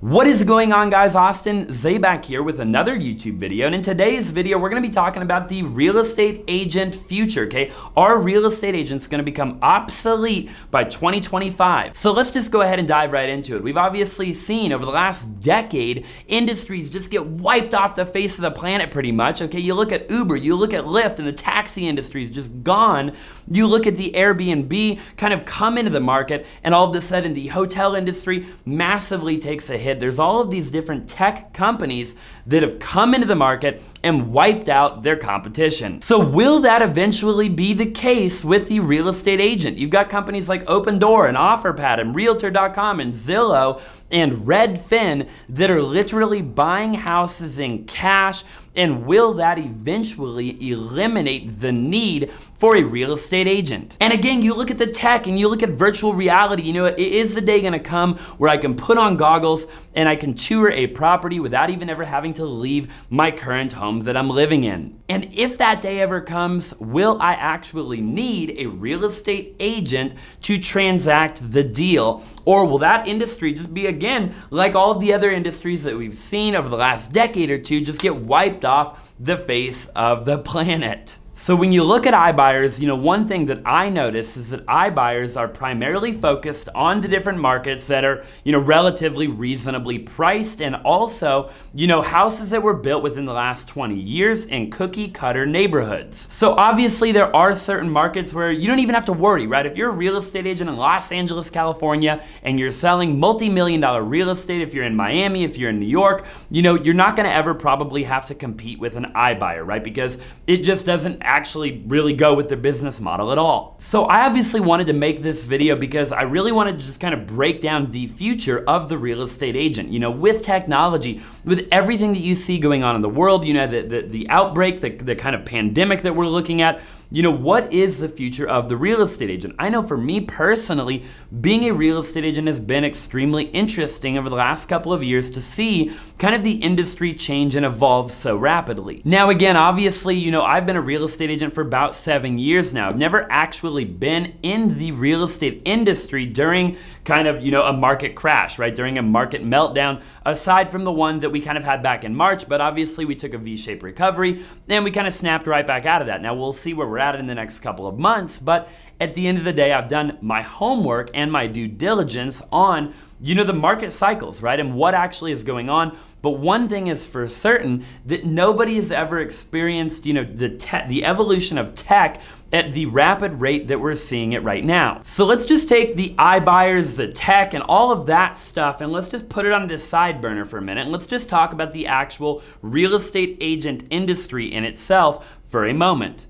What is going on, guys? Austin Zay back here with another YouTube video, and in today's video we're going to be talking about the real estate agent future. Okay, are real estate agents going to become obsolete by 2025? So let's just go ahead and dive right into it. We've obviously seen over the last decade industries just get wiped off the face of the planet pretty much. Okay, you look at Uber, you look at Lyft, and the taxi industry is just gone. You look at the Airbnb kind of come into the market, and all of a sudden the hotel industry massively takes a hit. There's all of these different tech companies that have come into the market and wiped out their competition. So will that eventually be the case with the real estate agent? You've got companies like Opendoor and OfferPad and Realtor.com and Zillow and Redfin that are literally buying houses in cash, and will that eventually eliminate the need for a real estate agent? And again, you look at the tech and you look at virtual reality, you know, is the day gonna come where I can put on goggles and I can tour a property without even ever having to leave my current home that I'm living in? And if that day ever comes, will I actually need a real estate agent to transact the deal? Or will that industry just be, again, like all of the other industries that we've seen over the last decade or two, just get wiped off the face of the planet? So when you look at iBuyers, you know, one thing that I notice is that iBuyers are primarily focused on the different markets that are, you know, relatively reasonably priced, and also, you know, houses that were built within the last 20 years in cookie cutter neighborhoods. So obviously there are certain markets where you don't even have to worry, right? If you're a real estate agent in Los Angeles, California, and you're selling multi-million-dollar real estate, if you're in Miami, if you're in New York, you know, you're not gonna ever probably have to compete with an iBuyer, right? Because it just doesn't actually really go with their business model at all. So I obviously wanted to make this video because I really wanted to just kind of break down the future of the real estate agent. You know, with technology, with everything that you see going on in the world, you know, the outbreak, the kind of pandemic that we're looking at, you know, what is the future of the real estate agent? I know for me personally, being a real estate agent has been extremely interesting over the last couple of years to see kind of the industry change and evolve so rapidly. Now again, obviously, you know, I've been a real estate agent for about 7 years now. I've never actually been in the real estate industry during kind of, you know, a market crash, right? During a market meltdown, aside from the one that we kind of had back in March, but obviously we took a V-shaped recovery and we kind of snapped right back out of that. Now we'll see where we're at in the next couple of months, but at the end of the day, I've done my homework and my due diligence on, you know, the market cycles, right? And what actually is going on. But one thing is for certain, that nobody has ever experienced, you know, the evolution of tech at the rapid rate that we're seeing it right now. So let's just take the iBuyers, the tech, and all of that stuff, and let's just put it on the side burner for a minute, and let's just talk about the actual real estate agent industry in itself for a moment.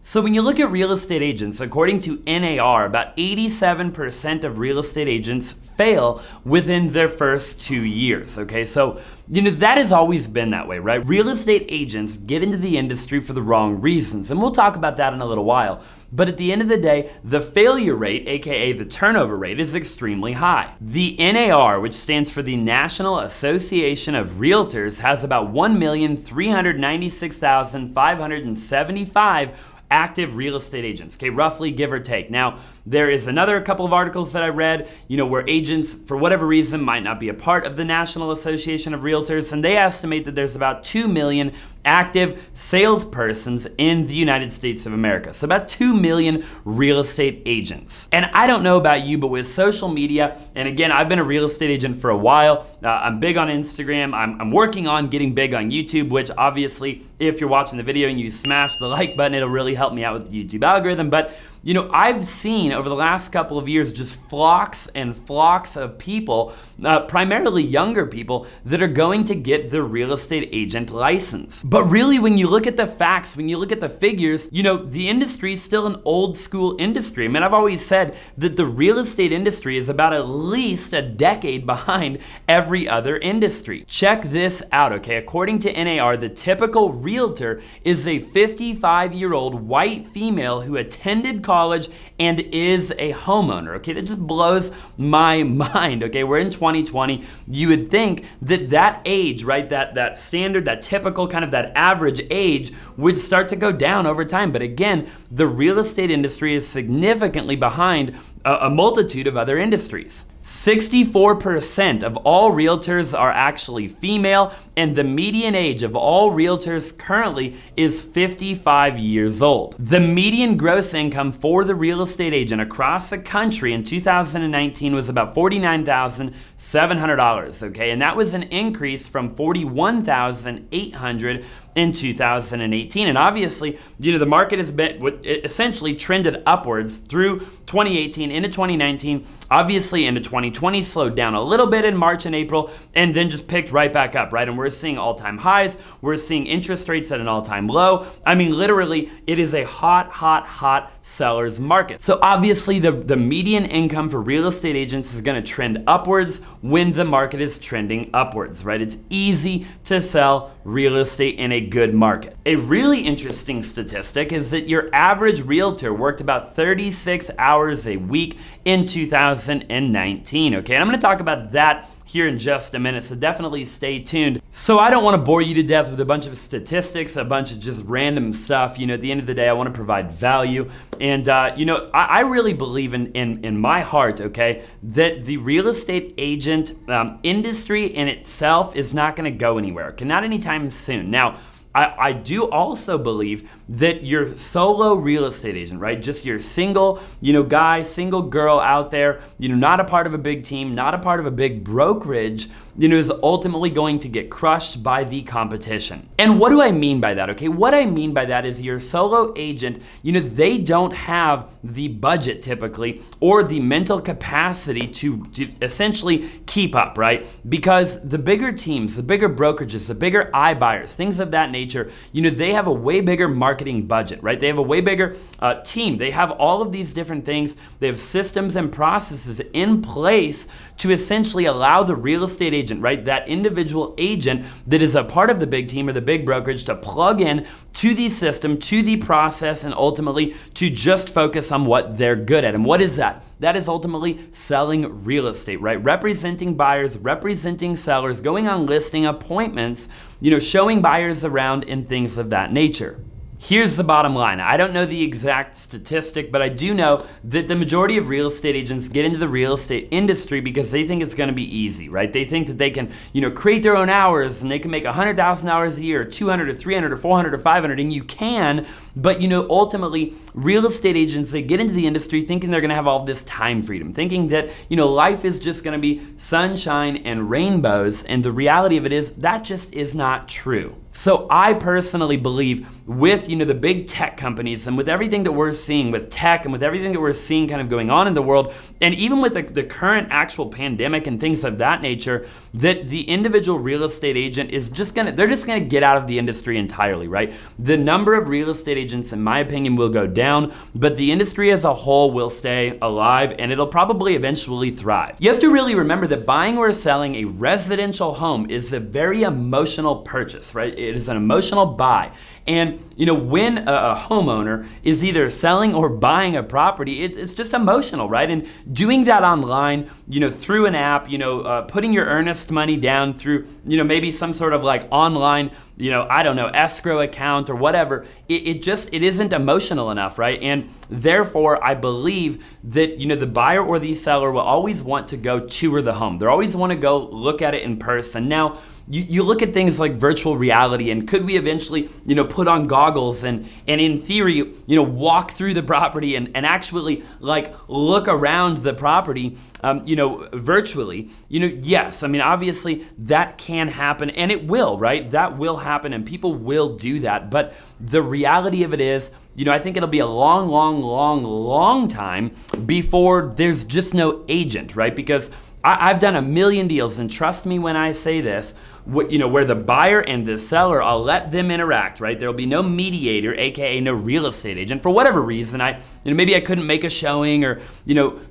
So when you look at real estate agents, according to NAR, about 87% of real estate agents fail within their first 2 years, okay? So, you know, that has always been that way, right? Real estate agents get into the industry for the wrong reasons, and we'll talk about that in a little while. But at the end of the day, the failure rate, AKA the turnover rate, is extremely high. The NAR, which stands for the National Association of Realtors, has about 1,396,575 active real estate agents, okay, roughly, give or take. Now, there is another couple of articles that I read, you know, where agents, for whatever reason, might not be a part of the National Association of Realtors, and they estimate that there's about 2 million active salespersons in the United States of America. So about 2 million real estate agents. And I don't know about you, but with social media, and again, I've been a real estate agent for a while. I'm big on Instagram. I'm working on getting big on YouTube, which obviously, if you're watching the video and you smash the like button, it'll really help me out with the YouTube algorithm. But you know, I've seen over the last couple of years just flocks and flocks of people, primarily younger people, that are going to get the real estate agent license. But really, when you look at the facts, when you look at the figures, you know, the industry is still an old school industry. I mean, I've always said that the real estate industry is about at least a decade behind every other industry. Check this out, okay? According to NAR, the typical realtor is a 55-year-old white female who attended college and is a homeowner, okay? That just blows my mind, okay? We're in 2020. You would think that that age, right, that standard, that typical kind of that average age would start to go down over time. But again, the real estate industry is significantly behind a multitude of other industries. 64% of all realtors are actually female, and the median age of all realtors currently is 55 years old. The median gross income for the real estate agent across the country in 2019 was about $49,700, okay? And that was an increase from $41,800 in 2018. And obviously, the market has been essentially trended upwards through 2018 into 2019, obviously into 2020, slowed down a little bit in March and April, and then just picked right back up, right? And we're seeing all-time highs. We're seeing interest rates at an all-time low. I mean, literally, it is a hot, hot, hot seller's market. So obviously, the median income for real estate agents is gonna trend upwards when the market is trending upwards, right? It's easy to sell real estate in a good market. A really interesting statistic is that your average realtor worked about 36 hours a week in 2019, okay? And I'm gonna talk about that here in just a minute, so definitely stay tuned. So I don't want to bore you to death with a bunch of statistics, a bunch of just random stuff. At the end of the day, I want to provide value. And I really believe in my heart, okay, that the real estate agent industry in itself is not going to go anywhere, okay, not anytime soon. Now, I do also believe that your solo real estate agent, right? Just your single, guy, single girl out there, not a part of a big team, not a part of a big brokerage, is ultimately going to get crushed by the competition. And what do I mean by that, okay? What I mean by that is your solo agent, they don't have the budget typically or the mental capacity to essentially keep up, right? Because the bigger teams, the bigger brokerages, the bigger iBuyers, things of that nature, they have a way bigger marketing budget, right? They have a way bigger team. They have all of these different things. They have systems and processes in place to essentially allow the real estate agent, right, that individual agent that is a part of the big team or the big brokerage to plug in to the system, to the process, and ultimately to just focus on what they're good at. And what is that? That is ultimately selling real estate, right? Representing buyers, representing sellers, going on listing appointments, showing buyers around and things of that nature. Here's the bottom line. I don't know the exact statistic, but I do know that the majority of real estate agents get into the real estate industry because they think it's gonna be easy, right? They think that they can, create their own hours and they can make $100,000 a year, or 200 or 300 or 400 or 500, and you can, but ultimately, real estate agents, they get into the industry thinking they're gonna have all this time freedom, thinking that, life is just gonna be sunshine and rainbows, and the reality of it is that just is not true. So I personally believe with, the big tech companies and with everything that we're seeing with tech and with everything that we're seeing kind of going on in the world, and even with the current actual pandemic and things of that nature, that the individual real estate agent is they're just gonna get out of the industry entirely, right? The number of real estate agents, in my opinion, will go down, but the industry as a whole will stay alive and it'll probably eventually thrive. You have to really remember that buying or selling a residential home is a very emotional purchase, right? It is an emotional buy. And when a homeowner is either selling or buying a property, it's just emotional, right? And doing that online, through an app, putting your earnest money down through, maybe some sort of like online, I don't know, escrow account or whatever, it isn't emotional enough, right? And therefore, I believe that, the buyer or the seller will always want to go tour the home. They always want to go look at it in person. Now, you look at things like virtual reality, and could we eventually, put on goggles and in theory, walk through the property and actually like look around the property, virtually, yes. I mean, obviously that can happen and it will, right? That will happen and people will do that. But the reality of it is, I think it'll be a long, long, long, long time before there's just no agent, right? Because I've done a million deals, and trust me when I say this, where the buyer and the seller, I'll let them interact, right? There'll be no mediator, AKA no real estate agent. For whatever reason, maybe I couldn't make a showing, or,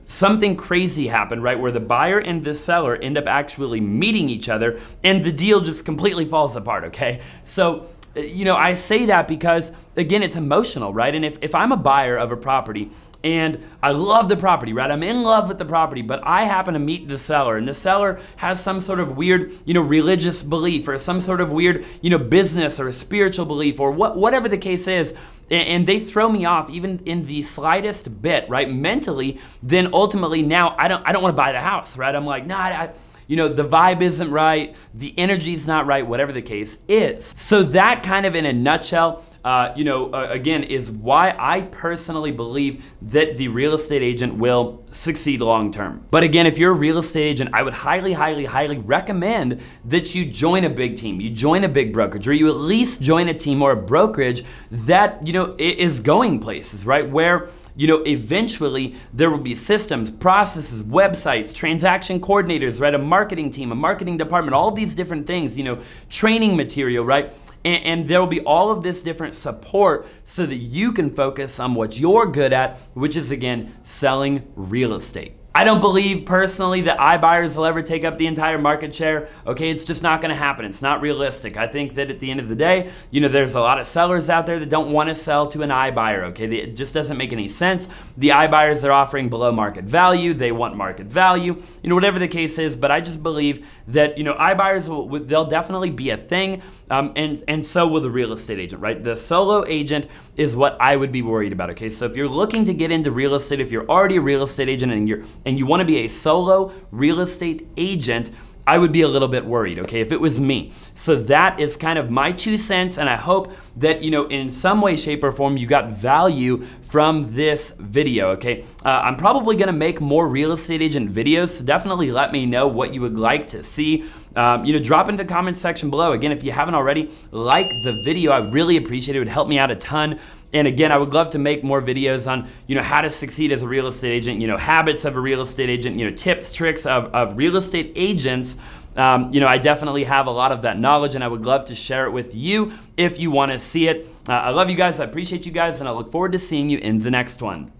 something crazy happened, right? Where the buyer and the seller end up actually meeting each other and the deal just completely falls apart, okay? So, I say that because, again, it's emotional, right? And if I'm a buyer of a property, and I love the property, right? I'm in love with the property, but I happen to meet the seller, and the seller has some sort of weird, religious belief, or some sort of weird, business or spiritual belief, or whatever the case is. and they throw me off even in the slightest bit, right, mentally, then ultimately now I don't want to buy the house, right? I'm like, nah, you know, the vibe isn't right, the energy's not right, whatever the case is. So that kind of in a nutshell, again, is why I personally believe that the real estate agent will succeed long term. But again, if you're a real estate agent, I would highly, highly, highly recommend that you join a big team, you join a big brokerage, or you at least join a team or a brokerage that, is going places, right? Where eventually there will be systems, processes, websites, transaction coordinators, right? A marketing team, a marketing department, all of these different things, training material, right? And there will be all of this different support so that you can focus on what you're good at, which is, again, selling real estate. I don't believe personally that iBuyers will ever take up the entire market share. Okay, it's just not gonna happen. It's not realistic. I think that at the end of the day, there's a lot of sellers out there that don't wanna sell to an iBuyer, okay? It just doesn't make any sense. The iBuyers, they're offering below market value. They want market value, whatever the case is, but I just believe that, iBuyers, they'll definitely be a thing. And so will the real estate agent, right? The solo agent is what I would be worried about, okay? So if you're looking to get into real estate, if you're already a real estate agent and you want to be a solo real estate agent, I would be a little bit worried, okay, if it was me. So that is kind of my 2 cents, and I hope that, in some way, shape, or form, you got value from this video, okay? I'm probably gonna make more real estate agent videos, so definitely let me know what you would like to see. Drop into the comments section below. Again, if you haven't already, like the video. I really appreciate it. It would help me out a ton. And again, I would love to make more videos on, how to succeed as a real estate agent, habits of a real estate agent, tips, tricks of real estate agents. I definitely have a lot of that knowledge, and I would love to share it with you if you want to see it. I love you guys. I appreciate you guys, and I look forward to seeing you in the next one.